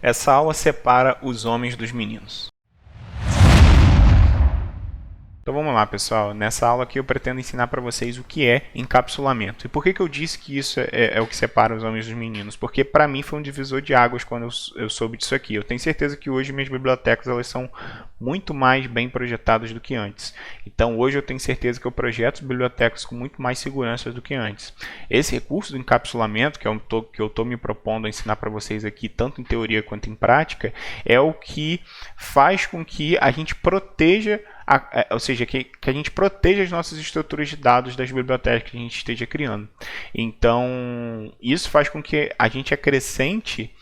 Essa aula separa os homens dos meninos. Então vamos lá, pessoal. Nessa aula aqui eu pretendo ensinar para vocês o que é encapsulamento. E por que eu disse que isso é o que separa os homens dos meninos? Porque para mim foi um divisor de águas quando eu soube disso aqui. Eu tenho certeza que hoje minhas bibliotecas elas são muito mais bem projetadas do que antes. Então hoje eu tenho certeza que eu projeto bibliotecas com muito mais segurança do que antes. Esse recurso do encapsulamento, que eu estou me propondo a ensinar para vocês aqui, tanto em teoria quanto em prática, é o que faz com que a gente proteja ou seja, que a gente proteja as nossas estruturas de dados das bibliotecas que a gente esteja criando. Então, isso faz com que a gente acrescente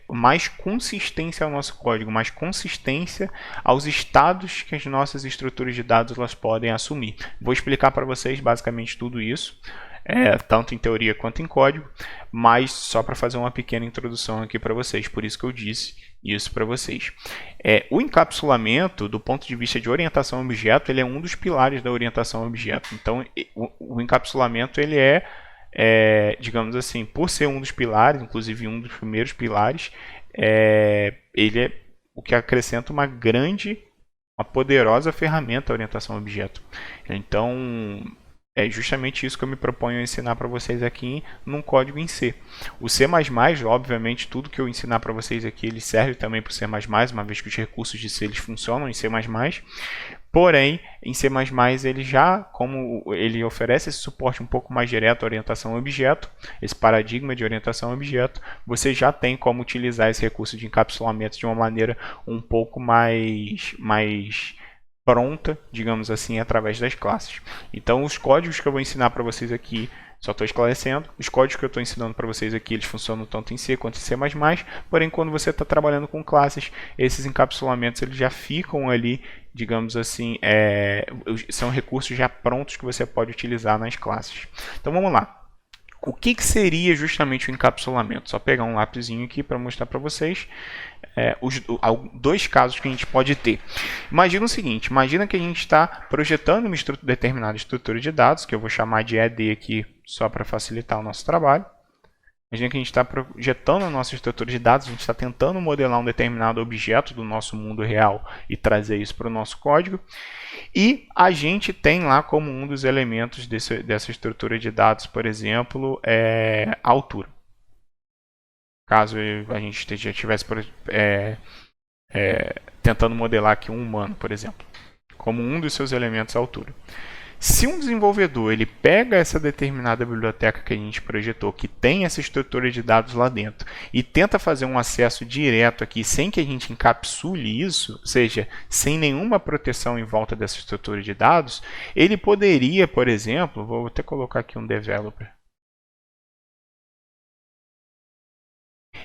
mais consistência ao nosso código, mais consistência aos estados que as nossas estruturas de dados elas podem assumir. Vou explicar para vocês basicamente tudo isso, tanto em teoria quanto em código, mas só para fazer uma pequena introdução aqui para vocês, por isso que eu disse isso para vocês. O encapsulamento, do ponto de vista de orientação a objeto, ele é um dos pilares da orientação a objeto. Então, o encapsulamento ele digamos assim, por ser um dos pilares, inclusive um dos primeiros pilares, ele é o que acrescenta uma poderosa ferramenta à orientação a objeto. Então, é justamente isso que eu me proponho a ensinar para vocês aqui num código em C. O C++, obviamente, tudo que eu ensinar para vocês aqui, ele serve também para o C++, uma vez que os recursos de C eles funcionam em C++. Porém, em C++ ele já, como ele oferece esse suporte um pouco mais direto à orientação a objeto, esse paradigma de orientação a objeto, você já tem como utilizar esse recurso de encapsulamento de uma maneira um pouco mais pronta, digamos assim, através das classes. Então, os códigos que eu vou ensinar para vocês aqui, só estou esclarecendo, os códigos que eu estou ensinando para vocês aqui, eles funcionam tanto em C quanto em C++, porém, quando você está trabalhando com classes, esses encapsulamentos eles já ficam ali, digamos assim, são recursos já prontos que você pode utilizar nas classes. Então, vamos lá. O que seria justamente o encapsulamento? Só pegar um lapisinho aqui para mostrar para vocês dois casos que a gente pode ter. Imagina o seguinte, imagina que a gente está projetando uma determinada estrutura de dados, que eu vou chamar de ED aqui só para facilitar o nosso trabalho. Imagina que a gente está projetando a nossa estrutura de dados, a gente está tentando modelar um determinado objeto do nosso mundo real e trazer isso para o nosso código. E a gente tem lá como um dos elementos dessa estrutura de dados, por exemplo, a altura. Caso a gente já estivesse tentando modelar aqui um humano, por exemplo, como um dos seus elementos a altura. Se um desenvolvedor ele pega essa determinada biblioteca que a gente projetou, que tem essa estrutura de dados lá dentro, e tenta fazer um acesso direto aqui, sem que a gente encapsule isso, ou seja, sem nenhuma proteção em volta dessa estrutura de dados, ele poderia, por exemplo, vou até colocar aqui um developer,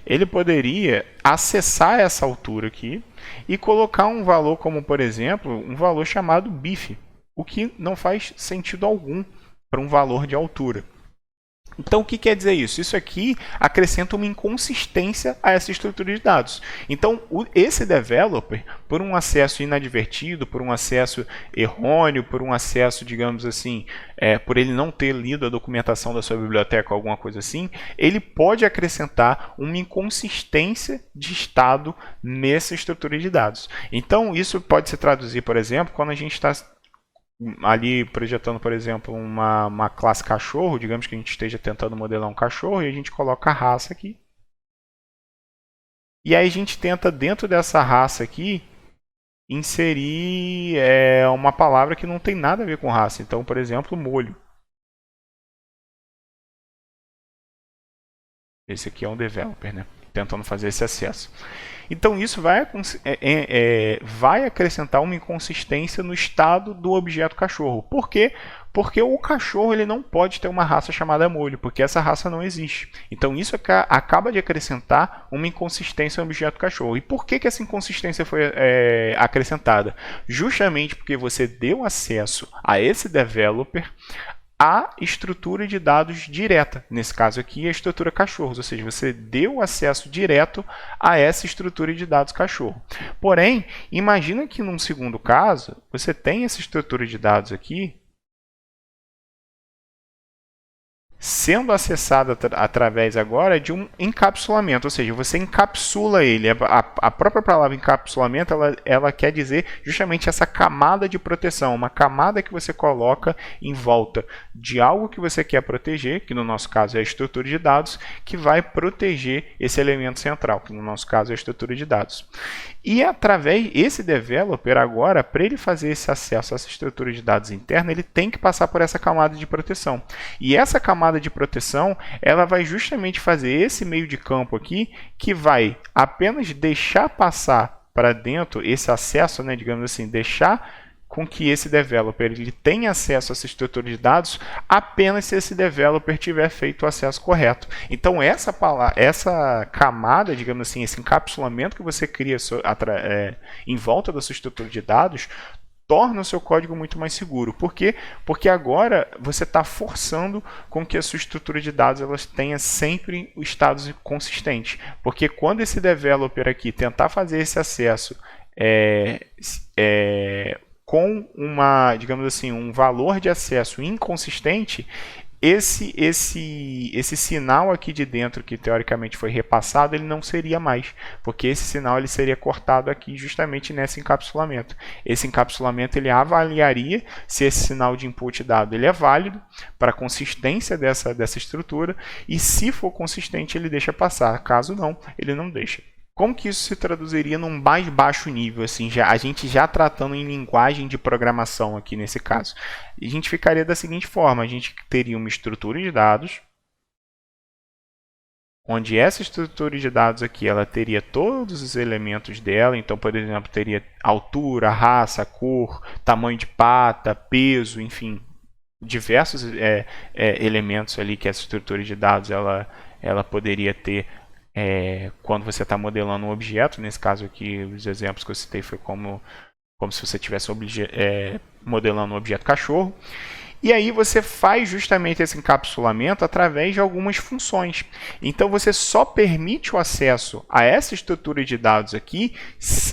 ele poderia acessar essa altura aqui e colocar um valor como, por exemplo, um valor chamado BIF, o que não faz sentido algum para um valor de altura. Então, o que quer dizer isso? Isso aqui acrescenta uma inconsistência a essa estrutura de dados. Então, esse developer, por um acesso inadvertido, por um acesso errôneo, por um acesso, digamos assim, por ele não ter lido a documentação da sua biblioteca ou alguma coisa assim, ele pode acrescentar uma inconsistência de estado nessa estrutura de dados. Então, isso pode se traduzir, por exemplo, quando a gente está ali projetando, por exemplo, uma classe cachorro, digamos que a gente esteja tentando modelar um cachorro e a gente coloca a raça aqui. E aí a gente tenta, dentro dessa raça aqui, inserir uma palavra que não tem nada a ver com raça. Então, por exemplo, molho. Esse aqui é um developer, né? Tentando fazer esse acesso. Então, isso vai acrescentar uma inconsistência no estado do objeto cachorro. Por quê? Porque o cachorro ele não pode ter uma raça chamada molho, porque essa raça não existe. Então, isso acaba de acrescentar uma inconsistência no objeto cachorro. E por que essa inconsistência foi acrescentada? Justamente porque você deu acesso a esse developer a estrutura de dados direta. Nesse caso aqui, a estrutura cachorros, ou seja, você deu acesso direto a essa estrutura de dados cachorro. Porém, imagina que num segundo caso, você tem essa estrutura de dados aqui sendo acessado através agora de um encapsulamento, ou seja, você encapsula ele. A própria palavra encapsulamento, ela quer dizer justamente essa camada de proteção, uma camada que você coloca em volta de algo que você quer proteger, que no nosso caso é a estrutura de dados, que vai proteger esse elemento central, que no nosso caso é a estrutura de dados. E através esse developer agora, para ele fazer esse acesso a essa estrutura de dados interna, ele tem que passar por essa camada de proteção. E essa camada de proteção, ela vai justamente fazer esse meio de campo aqui, que vai apenas deixar passar para dentro esse acesso, né, digamos assim, deixar com que esse developer ele tenha acesso a essa estrutura de dados apenas se esse developer tiver feito o acesso correto. Então essa camada, digamos assim, esse encapsulamento que você cria em volta da sua estrutura de dados torna o seu código muito mais seguro. Por quê? Porque agora você está forçando com que a sua estrutura de dados ela tenha sempre o estado consistente. Porque quando esse developer aqui tentar fazer esse acesso com digamos assim, um valor de acesso inconsistente, esse sinal aqui de dentro que teoricamente foi repassado, ele não seria mais, porque esse sinal ele seria cortado aqui justamente nesse encapsulamento. Esse encapsulamento ele avaliaria se esse sinal de input dado ele é válido para a consistência dessa estrutura, e se for consistente ele deixa passar, caso não, ele não deixa. Como que isso se traduziria num mais baixo nível, assim, a gente já tratando em linguagem de programação aqui nesse caso? A gente ficaria da seguinte forma, a gente teria uma estrutura de dados, onde essa estrutura de dados aqui, ela teria todos os elementos dela, então, por exemplo, teria altura, raça, cor, tamanho de pata, peso, enfim, diversos elementos ali que essa estrutura de dados ela poderia ter quando você está modelando um objeto. Nesse caso aqui, os exemplos que eu citei foi como se você estivesse modelando um objeto cachorro. E aí você faz justamente esse encapsulamento através de algumas funções. Então você só permite o acesso a essa estrutura de dados aqui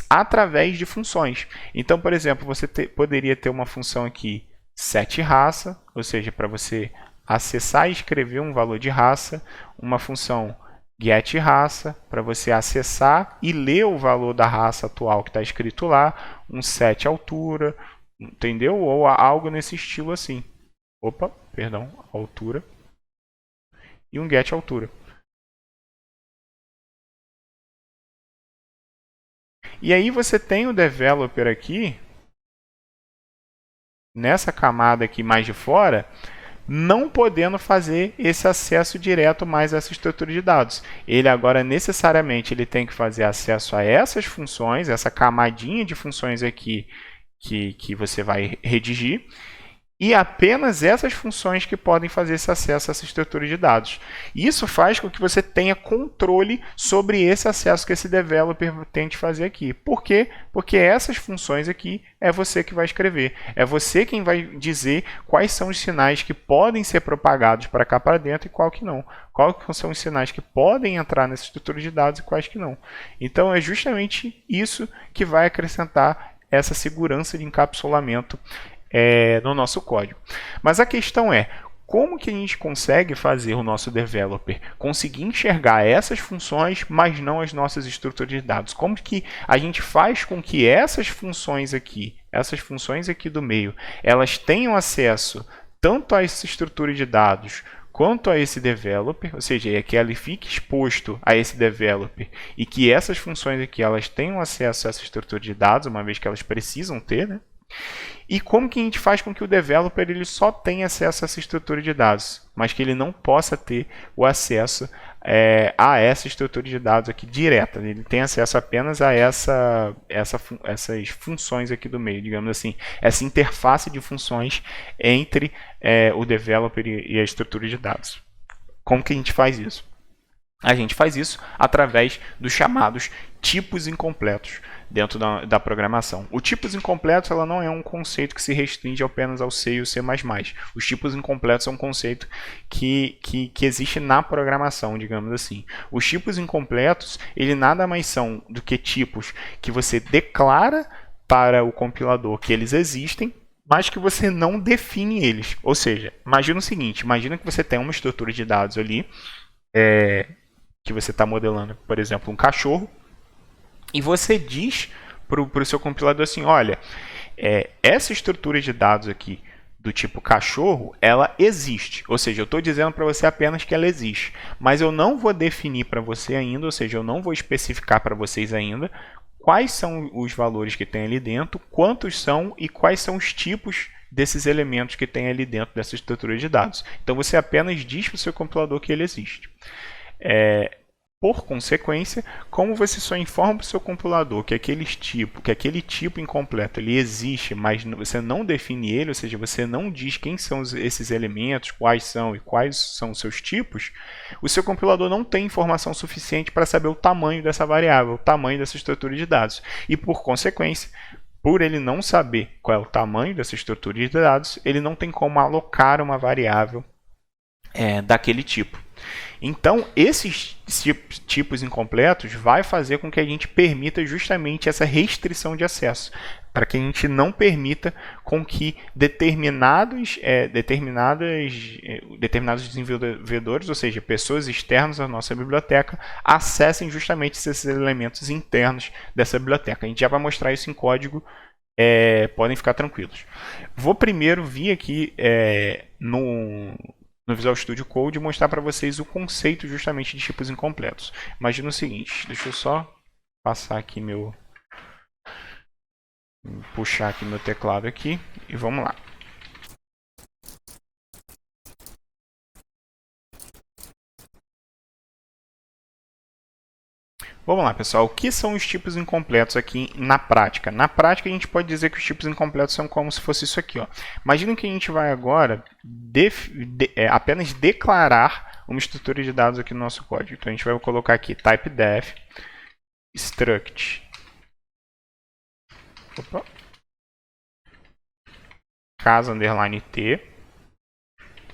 através de funções. Então, por exemplo, você poderia ter uma função aqui setRaça, ou seja, para você acessar e escrever um valor de raça, uma função getRaça, para você acessar e ler o valor da raça atual que está escrito lá, um setAltura, entendeu? Ou algo nesse estilo assim. Opa, perdão, altura. E um getAltura. E aí você tem o developer aqui, nessa camada aqui mais de fora, não podendo fazer esse acesso direto mais a essa estrutura de dados. Ele agora necessariamente ele tem que fazer acesso a essas funções, essa camadinha de funções aqui que você vai redigir, e apenas essas funções que podem fazer esse acesso a essa estrutura de dados. Isso faz com que você tenha controle sobre esse acesso que esse developer tente fazer aqui. Por quê? Porque essas funções aqui é você que vai escrever. É você quem vai dizer quais são os sinais que podem ser propagados para cá para dentro e qual que não. Quais são os sinais que podem entrar nessa estrutura de dados e quais que não. Então é justamente isso que vai acrescentar essa segurança de encapsulamento no nosso código. Mas a questão é, como que a gente consegue fazer o nosso developer conseguir enxergar essas funções, mas não as nossas estruturas de dados? Como que a gente faz com que essas funções aqui do meio, elas tenham acesso tanto a essa estrutura de dados quanto a esse developer, ou seja, que ele fique exposto a esse developer e que essas funções aqui elas tenham acesso a essa estrutura de dados, uma vez que elas precisam ter, né? E como que a gente faz com que o developer ele só tenha acesso a essa estrutura de dados, mas que ele não possa ter o acesso a essa estrutura de dados aqui direta? Ele tem acesso apenas a essas funções aqui do meio, digamos assim, essa interface de funções entre o developer e a estrutura de dados. Como que a gente faz isso? A gente faz isso através dos chamados tipos incompletos dentro da programação. O tipos incompletos ela não é um conceito que se restringe apenas ao C e ao C++. Os tipos incompletos é um conceito que existe na programação, digamos assim. Os tipos incompletos, ele nada mais são do que tipos que você declara para o compilador que eles existem, mas que você não define eles. Ou seja, imagina o seguinte, imagina que você tem uma estrutura de dados ali, que você está modelando, por exemplo, um cachorro, e você diz para o seu compilador assim, olha, essa estrutura de dados aqui do tipo cachorro, ela existe. Ou seja, eu estou dizendo para você apenas que ela existe. Mas eu não vou definir para você ainda, ou seja, eu não vou especificar para vocês ainda quais são os valores que tem ali dentro, quantos são e quais são os tipos desses elementos que tem ali dentro dessa estrutura de dados. Então você apenas diz para o seu compilador que ele existe. Por consequência, como você só informa para o seu compilador que aquele tipo incompleto ele existe, mas você não define ele, ou seja, você não diz quem são esses elementos, quais são e quais são os seus tipos, o seu compilador não tem informação suficiente para saber o tamanho dessa variável, o tamanho dessa estrutura de dados. E por consequência, por ele não saber qual é o tamanho dessa estrutura de dados, ele não tem como alocar uma variável daquele tipo. Então, esses tipos incompletos vai fazer com que a gente permita justamente essa restrição de acesso, para que a gente não permita com que determinados desenvolvedores, ou seja, pessoas externas à nossa biblioteca, acessem justamente esses elementos internos dessa biblioteca. A gente já vai mostrar isso em código, podem ficar tranquilos. Vou primeiro vir aqui no Visual Studio Code e mostrar para vocês o conceito justamente de tipos incompletos. Imagina o seguinte, deixa eu só passar aqui puxar aqui meu teclado aqui e vamos lá. Vamos lá, pessoal. O que são os tipos incompletos aqui na prática? Na prática, a gente pode dizer que os tipos incompletos são como se fosse isso aqui. Imagina que a gente vai agora apenas declarar uma estrutura de dados aqui no nosso código. Então, a gente vai colocar aqui typedef struct casa underline t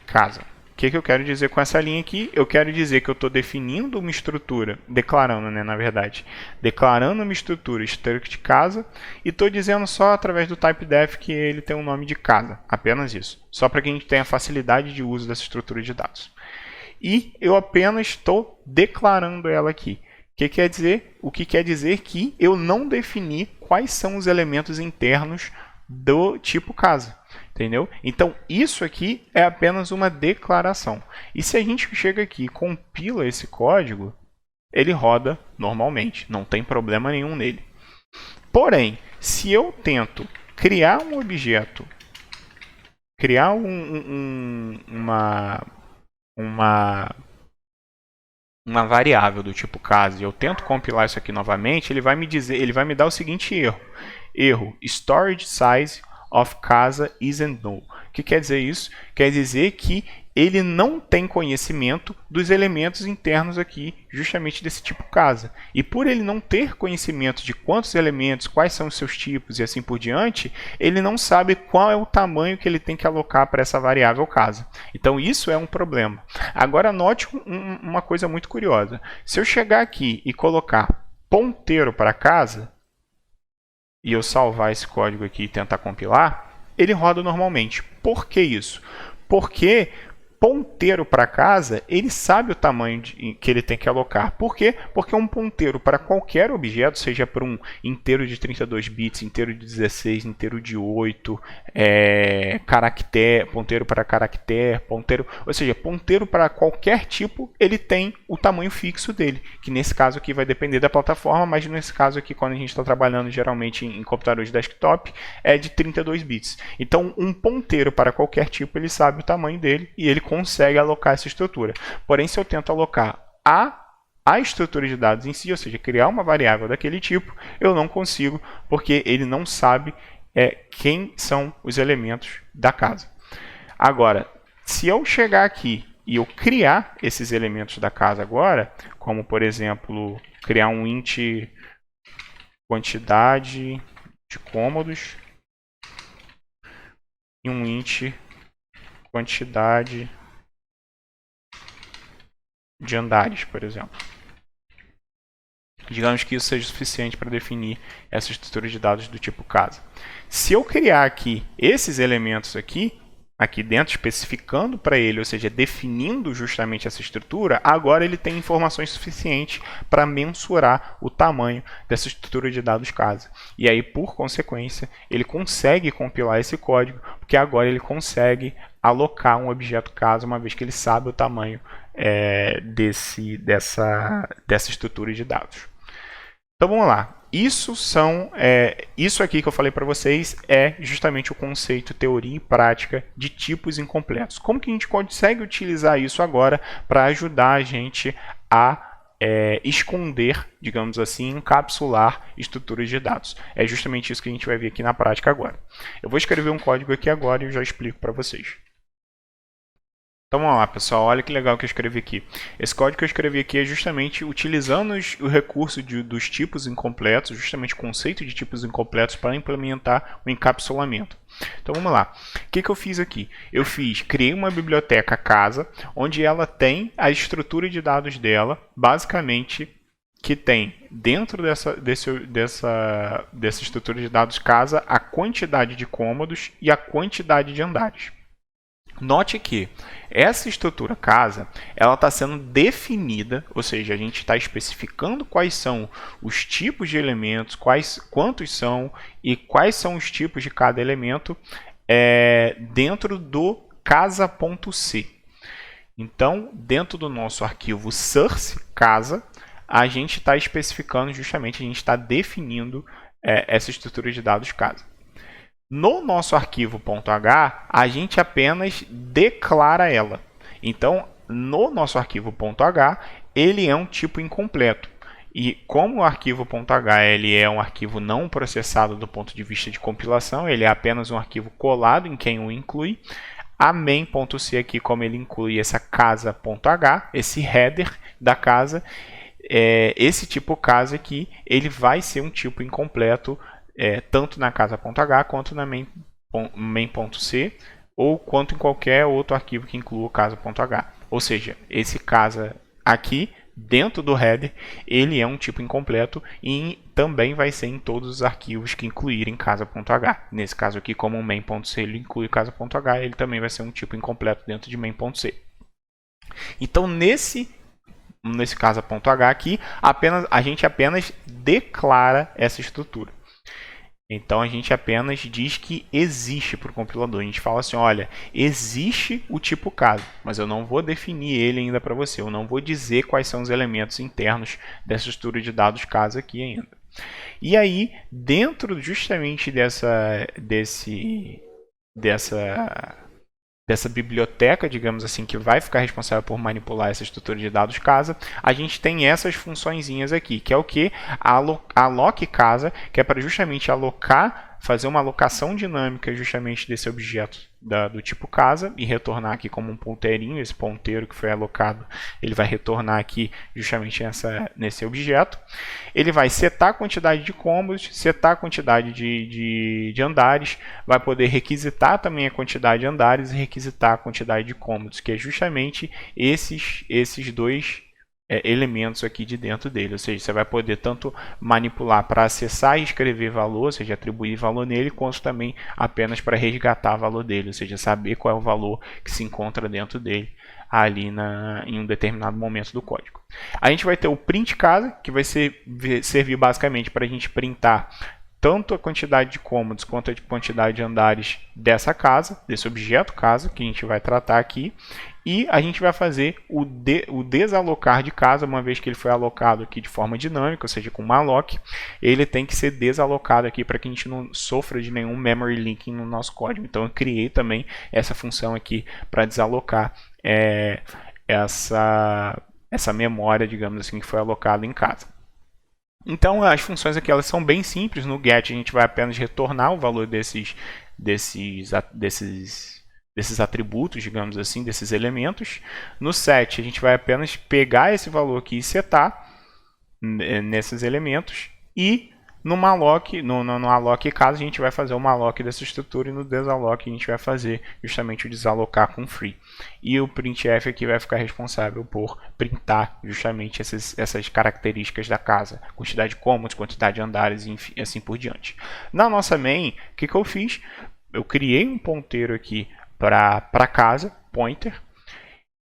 casa. O que eu quero dizer com essa linha aqui? Eu quero dizer que eu estou definindo uma estrutura, declarando, na verdade, declarando uma estrutura struct casa e estou dizendo só através do typedef que ele tem um nome de casa, apenas isso, só para que a gente tenha facilidade de uso dessa estrutura de dados. E eu apenas estou declarando ela aqui. O que quer dizer que eu não defini quais são os elementos internos do tipo casa. Entendeu? Então, isso aqui é apenas uma declaração. E se a gente chega aqui e compila esse código, ele roda normalmente, não tem problema nenhum nele. Porém, se eu tento criar um objeto, criar uma variável do tipo casa, e eu tento compilar isso aqui novamente, ele vai me dar o seguinte erro, storage size of casa isn't null. O que quer dizer isso? Quer dizer que ele não tem conhecimento dos elementos internos aqui, justamente desse tipo casa. E por ele não ter conhecimento de quantos elementos, quais são os seus tipos e assim por diante, ele não sabe qual é o tamanho que ele tem que alocar para essa variável casa. Então isso é um problema. Agora note uma coisa muito curiosa. Se eu chegar aqui e colocar ponteiro para casa, e eu salvar esse código aqui e tentar compilar, ele roda normalmente. Por que isso? Porque ponteiro para casa, ele sabe o tamanho que ele tem que alocar. Por quê? Porque um ponteiro para qualquer objeto, seja para um inteiro de 32 bits, inteiro de 16, inteiro de 8, caractere, ponteiro para caractere, ou seja, ponteiro para qualquer tipo, ele tem o tamanho fixo dele, que nesse caso aqui vai depender da plataforma, mas nesse caso aqui, quando a gente está trabalhando geralmente em computadores de desktop, é de 32 bits. Então, um ponteiro para qualquer tipo, ele sabe o tamanho dele e ele consegue alocar essa estrutura. Porém, se eu tento alocar a estrutura de dados em si, ou seja, criar uma variável daquele tipo, eu não consigo, porque ele não sabe quem são os elementos da casa. Agora, se eu chegar aqui e eu criar esses elementos da casa agora, como por exemplo, criar um int quantidade de cômodos e um int quantidade de andares, por exemplo. Digamos que isso seja suficiente para definir essa estrutura de dados do tipo casa. Se eu criar aqui esses elementos aqui dentro, especificando para ele, ou seja, definindo justamente essa estrutura, agora ele tem informações suficientes para mensurar o tamanho dessa estrutura de dados casa. E aí, por consequência, ele consegue compilar esse código, porque agora ele consegue alocar um objeto casa, uma vez que ele sabe o tamanho dessa estrutura de dados. Então vamos lá. Isso aqui que eu falei para vocês é justamente o conceito, teoria e prática de tipos incompletos. Como que a gente consegue utilizar isso agora para ajudar a gente a esconder, digamos assim, encapsular estruturas de dados? É justamente isso que a gente vai ver aqui na prática agora. Eu vou escrever um código aqui agora e eu já explico para vocês. Então vamos lá, pessoal, olha que legal que eu escrevi aqui. Esse código que eu escrevi aqui é justamente utilizando o recurso dos tipos incompletos, justamente o conceito de tipos incompletos para implementar o encapsulamento. Então vamos lá. O que eu fiz aqui? Criei uma biblioteca casa, onde ela tem a estrutura de dados dela, basicamente, que tem dentro dessa estrutura de dados casa a quantidade de cômodos e a quantidade de andares. Note que essa estrutura casa, ela está sendo definida, ou seja, a gente está especificando quais são os tipos de elementos, quantos são e quais são os tipos de cada elemento dentro do casa.c. Então, dentro do nosso arquivo source casa, a gente está especificando justamente, a gente está definindo essa estrutura de dados casa. No nosso arquivo .h, a gente apenas declara ela. Então, no nosso arquivo .h, ele é um tipo incompleto. E como o arquivo .h ele é um arquivo não processado do ponto de vista de compilação, ele é apenas um arquivo colado em quem o inclui, a main.c aqui, como ele inclui essa casa.h, esse header da casa, esse tipo casa aqui, ele vai ser um tipo incompleto tanto na casa.h quanto na main.c ou quanto em qualquer outro arquivo que inclua o casa.h. Ou seja, esse casa aqui, dentro do header, ele é um tipo incompleto e também vai ser em todos os arquivos que incluírem casa.h. Nesse caso aqui, como o main.c ele inclui casa.h, ele também vai ser um tipo incompleto dentro de main.c. Então, nesse casa.h aqui, a gente apenas declara essa estrutura. Então a gente apenas diz que existe para o compilador. A gente fala assim, olha, existe o tipo casa, mas eu não vou definir ele ainda para você. Eu não vou dizer quais são os elementos internos dessa estrutura de dados casa aqui ainda. E aí, dentro justamente dessa biblioteca, digamos assim, que vai ficar responsável por manipular essa estrutura de dados casa, a gente tem essas funçõezinhas aqui, que é o que? A alloc casa, que é para justamente fazer uma alocação dinâmica justamente desse objeto do tipo casa e retornar aqui como um ponteirinho, esse ponteiro que foi alocado, ele vai retornar aqui justamente nesse objeto. Ele vai setar a quantidade de cômodos, setar a quantidade de andares, vai poder requisitar também a quantidade de andares e requisitar a quantidade de cômodos, que é justamente esses dois elementos aqui de dentro dele, ou seja, você vai poder tanto manipular para acessar e escrever valor, ou seja, atribuir valor nele, quanto também apenas para resgatar valor dele, ou seja, saber qual é o valor que se encontra dentro dele ali em um determinado momento do código. A gente vai ter o print casa, que vai servir basicamente para a gente printar tanto a quantidade de cômodos quanto a quantidade de andares dessa casa, desse objeto casa, que a gente vai tratar aqui. E a gente vai fazer o desalocar de casa, uma vez que ele foi alocado aqui de forma dinâmica, ou seja, com uma alloc, ele tem que ser desalocado aqui para que a gente não sofra de nenhum memory leaking no nosso código. Então eu criei também essa função aqui para desalocar essa memória, digamos assim, que foi alocada em casa. Então as funções aqui elas são bem simples. No get a gente vai apenas retornar o valor desses atributos, digamos assim, desses elementos. No set a gente vai apenas pegar esse valor aqui e setar nesses elementos. E no malloc, no alloc casa, a gente vai fazer o malloc dessa estrutura e no desalloc a gente vai fazer justamente o desalocar com free. E o printf aqui vai ficar responsável por printar justamente essas características da casa, quantidade de cômodos, quantidade de andares e enfim, assim por diante. Na nossa main, o que eu fiz? Eu criei um ponteiro aqui para casa, pointer,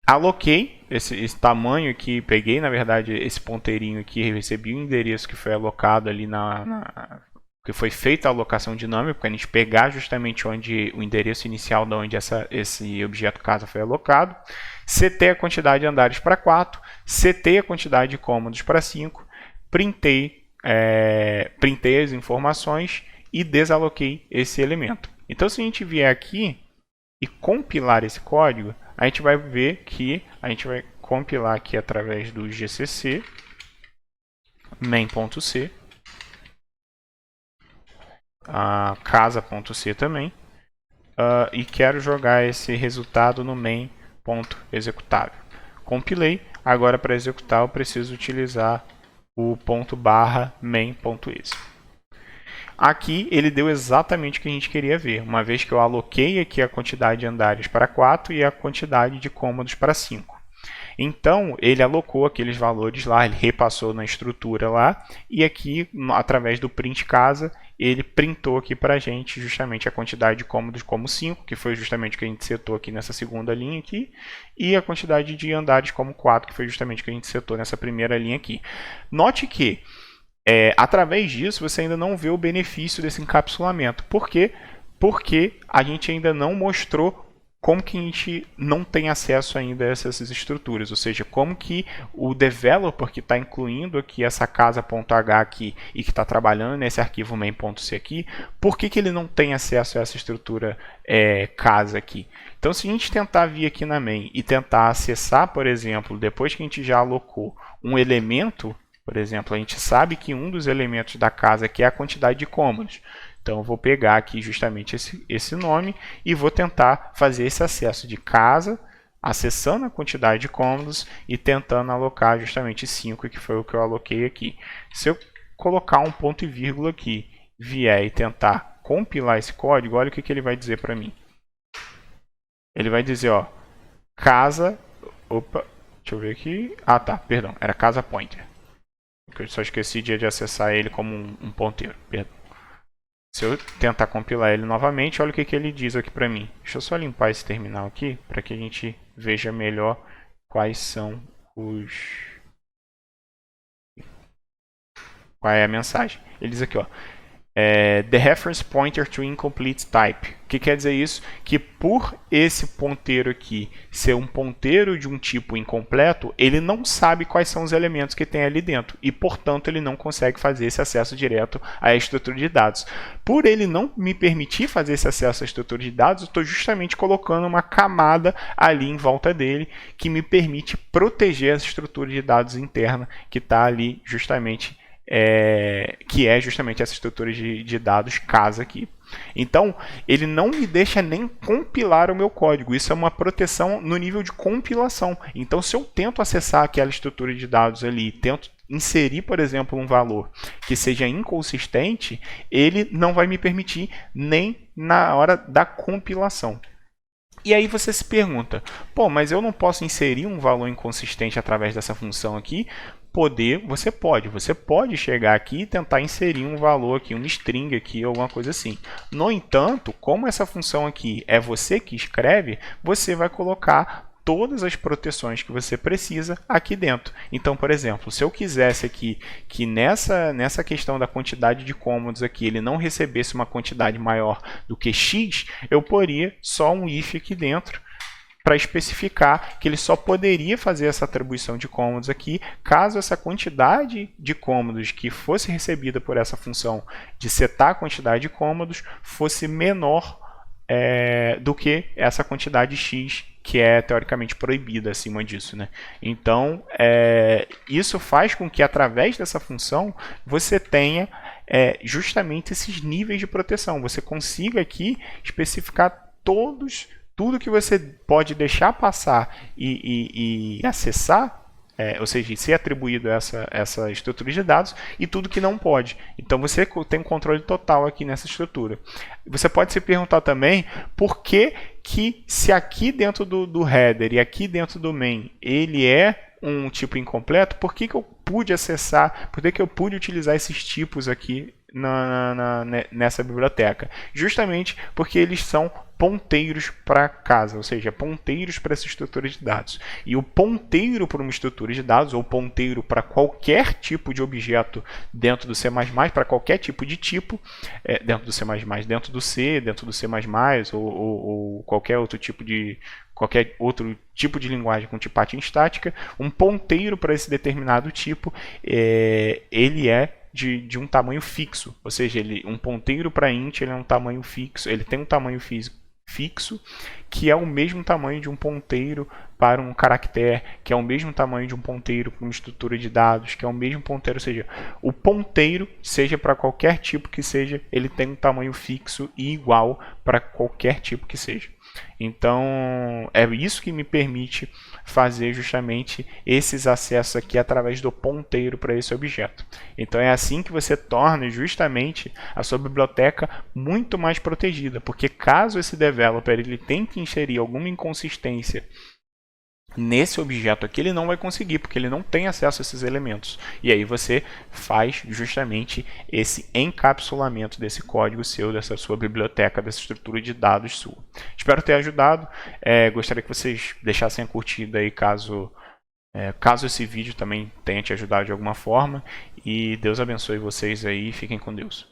aloquei esse tamanho aqui, peguei na verdade esse ponteirinho aqui, recebi o endereço que foi alocado ali que foi feita a alocação dinâmica, para a gente pegar justamente onde o endereço inicial de onde esse objeto casa foi alocado, setei a quantidade de andares para 4, setei a quantidade de cômodos para 5, printei as informações e desaloquei esse elemento. Então, se a gente vier aqui e compilar esse código, a gente vai ver que a gente vai compilar aqui através do gcc main.c, casa.c também, e quero jogar esse resultado no main.executável. Compilei, agora para executar eu preciso utilizar o ./main.exe. Aqui ele deu exatamente o que a gente queria ver, uma vez que eu aloquei aqui a quantidade de andares para 4 e a quantidade de cômodos para 5. Então, ele alocou aqueles valores lá, ele repassou na estrutura lá, e aqui, através do print casa, ele printou aqui para a gente justamente a quantidade de cômodos como 5, que foi justamente o que a gente setou aqui nessa segunda linha aqui, e a quantidade de andares como 4, que foi justamente o que a gente setou nessa primeira linha aqui. Note que através disso, você ainda não vê o benefício desse encapsulamento. Por quê? Porque a gente ainda não mostrou como que a gente não tem acesso ainda a essas estruturas. Ou seja, como que o developer que está incluindo aqui essa casa.h aqui e que está trabalhando nesse arquivo main.c aqui, por que ele não tem acesso a essa estrutura casa aqui? Então, se a gente tentar vir aqui na main e tentar acessar, por exemplo, depois que a gente já alocou um elemento, por exemplo, a gente sabe que um dos elementos da casa aqui é a quantidade de cômodos. Então, eu vou pegar aqui justamente esse nome e vou tentar fazer esse acesso de casa, acessando a quantidade de cômodos e tentando alocar justamente 5, que foi o que eu aloquei aqui. Se eu colocar um ponto e vírgula aqui, vier e tentar compilar esse código, olha o que ele vai dizer para mim. Ele vai dizer, ó, casa... Opa, deixa eu ver aqui. Ah, tá, perdão, era casa pointer. Eu só esqueci de acessar ele como um ponteiro. Perdão. Se eu tentar compilar ele novamente, olha o que ele diz aqui para mim. Deixa eu só limpar esse terminal aqui, para que a gente veja melhor quais são qual é a mensagem. Ele diz aqui, ó, the reference pointer to incomplete type. O que quer dizer isso? Que por esse ponteiro aqui ser um ponteiro de um tipo incompleto, ele não sabe quais são os elementos que tem ali dentro e, portanto, ele não consegue fazer esse acesso direto à estrutura de dados. Por ele não me permitir fazer esse acesso à estrutura de dados, eu estou justamente colocando uma camada ali em volta dele que me permite proteger essa estrutura de dados interna que está ali justamente que é justamente essa estrutura de dados casa aqui. Então, ele não me deixa nem compilar o meu código. Isso é uma proteção no nível de compilação. Então, se eu tento acessar aquela estrutura de dados ali, tento inserir, por exemplo, um valor que seja inconsistente, ele não vai me permitir nem na hora da compilação. E aí você se pergunta, pô, mas eu não posso inserir um valor inconsistente através dessa função aqui? Você pode chegar aqui e tentar inserir um valor aqui, um string aqui, alguma coisa assim. No entanto, como essa função aqui é você que escreve, você vai colocar todas as proteções que você precisa aqui dentro. Então, por exemplo, se eu quisesse aqui que nessa questão da quantidade de cômodos aqui, ele não recebesse uma quantidade maior do que x, eu poria só um if aqui dentro, para especificar que ele só poderia fazer essa atribuição de cômodos aqui caso essa quantidade de cômodos que fosse recebida por essa função de setar a quantidade de cômodos fosse menor do que essa quantidade x que é teoricamente proibida acima disso, né? Então, isso faz com que através dessa função você tenha justamente esses níveis de proteção. Você consiga aqui especificar tudo que você pode deixar passar e acessar ou seja, ser atribuído essa estrutura de dados, e tudo que não pode. Então você tem um controle total aqui nessa estrutura. Você pode se perguntar também por que se aqui dentro do header e aqui dentro do main ele é um tipo incompleto, por que eu pude acessar, por que eu pude utilizar esses tipos aqui nessa biblioteca? Justamente porque eles são ponteiros para casa, ou seja, ponteiros para essa estrutura de dados. E o ponteiro para uma estrutura de dados, ou ponteiro para qualquer tipo de objeto dentro do C++, para qualquer tipo de tipo, dentro do C++, dentro do C, dentro do C++, ou qualquer outro tipo de linguagem com tipagem estática, um ponteiro para esse determinado tipo, ele é de um tamanho fixo, ou seja, um ponteiro para int ele é um tamanho fixo, ele tem um tamanho físico fixo, que é o mesmo tamanho de um ponteiro para um caractere, que é o mesmo tamanho de um ponteiro para uma estrutura de dados, que é o mesmo ponteiro, ou seja, o ponteiro, seja para qualquer tipo que seja, ele tem um tamanho fixo e igual para qualquer tipo que seja. Então, é isso que me permite fazer justamente esses acessos aqui através do ponteiro para esse objeto. Então, é assim que você torna justamente a sua biblioteca muito mais protegida, porque caso esse developer ele tente inserir alguma inconsistência nesse objeto aqui, ele não vai conseguir, porque ele não tem acesso a esses elementos. E aí você faz justamente esse encapsulamento desse código seu, dessa sua biblioteca, dessa estrutura de dados sua. Espero ter ajudado. Gostaria que vocês deixassem a curtida aí caso esse vídeo também tenha te ajudado de alguma forma. E Deus abençoe vocês aí. Fiquem com Deus.